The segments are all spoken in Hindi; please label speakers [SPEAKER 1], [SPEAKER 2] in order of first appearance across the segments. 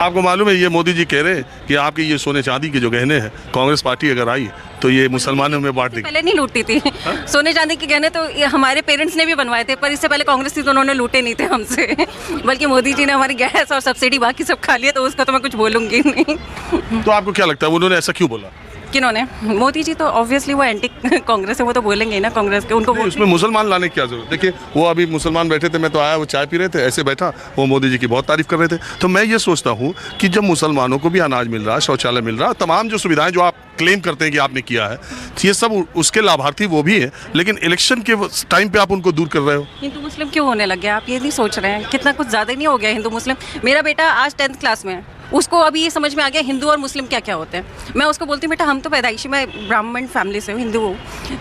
[SPEAKER 1] आपको मालूम है ये मोदी जी कह रहे हैं कि आपके ये सोने चांदी के जो गहने हैं कांग्रेस पार्टी अगर आई तो ये मुसलमानों में बांट देगी।
[SPEAKER 2] पहले नहीं लूटती थी सोने चांदी के गहने तो ये हमारे पेरेंट्स ने भी बनवाए थे, पर इससे पहले कांग्रेस थी तो उन्होंने लूटे नहीं थे हमसे बल्कि मोदी जी ने हमारी गैस और सब्सिडी बाकी सब खा लिया, तो उसका तो मैं कुछ बोलूँगी नहीं।
[SPEAKER 1] तो आपको क्या लगता है उन्होंने ऐसा क्यों बोला?
[SPEAKER 2] किन्होंने? मोदी जी तो ऑब्वियसली वो एंटी कांग्रेस है, वो तो बोलेंगे ही ना कांग्रेस के, उनको
[SPEAKER 1] उसमें मुसलमान लाने की क्या जरूरत? देखिए वो अभी मुसलमान बैठे थे, मैं तो आया वो चाय पी रहे थे, ऐसे बैठा वो मोदी जी की बहुत तारीफ कर रहे थे। तो मैं ये सोचता हूँ कि जब मुसलमानों को भी अनाज मिल रहा है, शौचालय मिल रहा है, तमाम जो सुविधाएं जो आप क्लेम करते हैं कि आपने किया है, ये सब उसके लाभार्थी वो भी है, लेकिन इलेक्शन के टाइम पे आप उनको दूर कर रहे हो।
[SPEAKER 2] हिंदू मुस्लिम क्यों होने लग गया? आप ये नहीं सोच रहे हैं कितना कुछ ज़्यादा नहीं हो गया हिंदू मुस्लिम? मेरा बेटा आज 10th क्लास में है, उसको अभी ये समझ में आ गया हिंदू और मुस्लिम क्या क्या होते हैं। मैं उसको बोलती हूँ बेटा हम तो पैदाइशी में ब्राह्मण फैमिली से हूँ, हिंदू हूँ।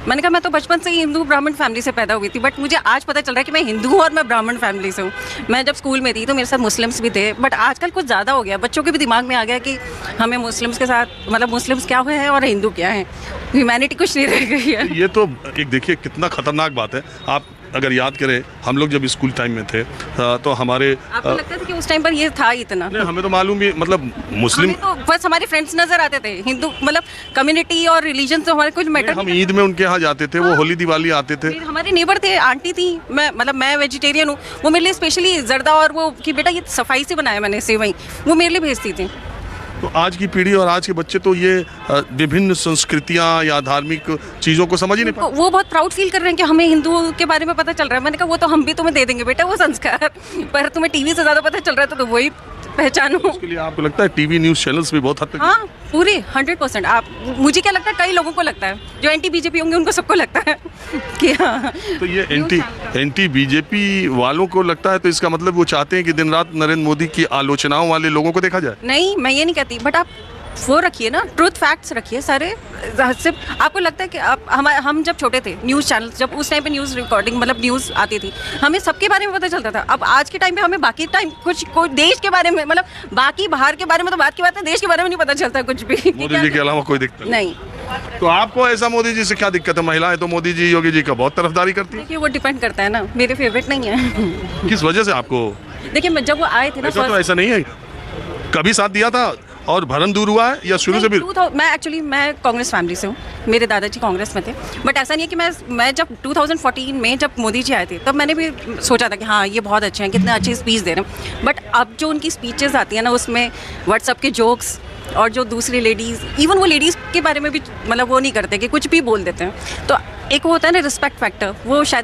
[SPEAKER 2] मैंने कहा मैं तो बचपन से ही हिंदू ब्राह्मण फैमिली से पैदा हुई थी, बट मुझे आज पता चल रहा है कि मैं हिंदू हूँ और मैं ब्राह्मण फैमिली से हूँ। मैं जब स्कूल में थी तो मेरे साथ मुस्लिम्स भी थे, बट आजकल कुछ ज़्यादा हो गया, बच्चों के भी दिमाग में आ गया कि हमें मुस्लिम्स के साथ मतलब मुस्लिम्स क्या हुए हैं और हिंदू क्या है, ह्यूमैनिटी कुछ नहीं रह गई है।
[SPEAKER 1] ये तो एक देखिए कितना खतरनाक बात है। आप अगर याद करें हम लोग जब स्कूल टाइम में थे तो हमारे
[SPEAKER 2] आपको लगता था कि उस टाइम पर ये था इतना?
[SPEAKER 1] नहीं, हमें तो मालूम भी मतलब मुस्लिम
[SPEAKER 2] तो बस हमारे फ्रेंड्स नजर आते थे, हिंदू मतलब कम्युनिटी और रिलीजन तो हमारे कुछ मैटर।
[SPEAKER 1] हम ईद में उनके यहाँ जाते थे, वो होली दिवाली आते थे।
[SPEAKER 2] हमारे नेबर थे, आंटी थी, मैं वेजिटेरियन हूँ, वो मेरे लिए स्पेशली जर्दा और वो कि बेटा ये सफाई से बनाया मैंने सेवई, वो मेरे लिए भेजती थी।
[SPEAKER 1] तो आज की पीढ़ी और आज के बच्चे तो ये विभिन्न संस्कृतियां या धार्मिक चीज़ों को समझ ही नहीं पाते।
[SPEAKER 2] वो बहुत प्राउड फील कर रहे हैं कि हमें हिंदुओं के बारे में पता चल रहा है। मैंने कहा वो तो हम भी तुम्हें दे देंगे बेटा वो संस्कार, पर तुम्हें टीवी से ज़्यादा पता चल रहा है तो वही पहचानो।
[SPEAKER 1] उसके लिए आपको लगता है टीवी न्यूज़ चैनल्स भी बहुत हद तक?
[SPEAKER 2] हाँ पूरे 100%। आप मुझे क्या लगता है कई लोगों को लगता है, जो एंटी बीजेपी होंगे उनको सबको लगता है कि हाँ।
[SPEAKER 1] तो ये एंटी बीजेपी वालों को लगता है तो इसका मतलब वो चाहते हैं कि दिन रात नरेंद्र मोदी की आलोचनाओं वाले लोगों को देखा जाए?
[SPEAKER 2] नहीं मैं ये नहीं कहती, बट आप वो रखिए ना, ट्रूथ फैक्ट्स रखिए सारे। सिर्फ आपको लगता है कि हम जब छोटे थे न्यूज़ चैनल, जब उस टाइम पे न्यूज़ रिकॉर्डिंग मतलब न्यूज़ आती थी, हमें सबके बारे में पता चलता था। अब आज के टाइम पे हमें बाकी टाइम कुछ कोई देश के बारे में मतलब बाकी बाहर के बारे में तो बात की बात है, देश के बारे में नहीं पता चलता कुछ भी।
[SPEAKER 1] मोदी जी के अलावा कोई दिक्कत
[SPEAKER 2] नहीं।
[SPEAKER 1] तो आपको ऐसा मोदी जी से क्या दिक्कत है? महिलाएं तो मोदी जी योगी जी का बहुत तरफदारी करती है।
[SPEAKER 2] देखिए वो डिपेंड करता है ना, मेरे फेवरेट नहीं है।
[SPEAKER 1] किस वजह से आपको?
[SPEAKER 2] देखिए जब वो आए थे ना,
[SPEAKER 1] ऐसा तो ऐसा नहीं है, कभी साथ दिया था और भरम दूर हुआ है या शुरू से भी?
[SPEAKER 2] मैं कांग्रेस फैमिली से हूँ, मेरे दादाजी कांग्रेस में थे, बट ऐसा नहीं है कि मैं जब 2014 में जब मोदी जी आए थे तब मैंने भी सोचा था कि हाँ ये बहुत अच्छे हैं, कितने अच्छी स्पीच दे रहे हैं। बट अब जो उनकी स्पीचेस आती हैं ना, उसमें व्हाट्सएप के जोक्स और जो दूसरी लेडीज़, इवन वो लेडीज़ के बारे में भी मतलब वो नहीं करते कि कुछ भी बोल देते हैं। तो एक वो होता है ना रिस्पेक्ट फैक्टर, वो शायद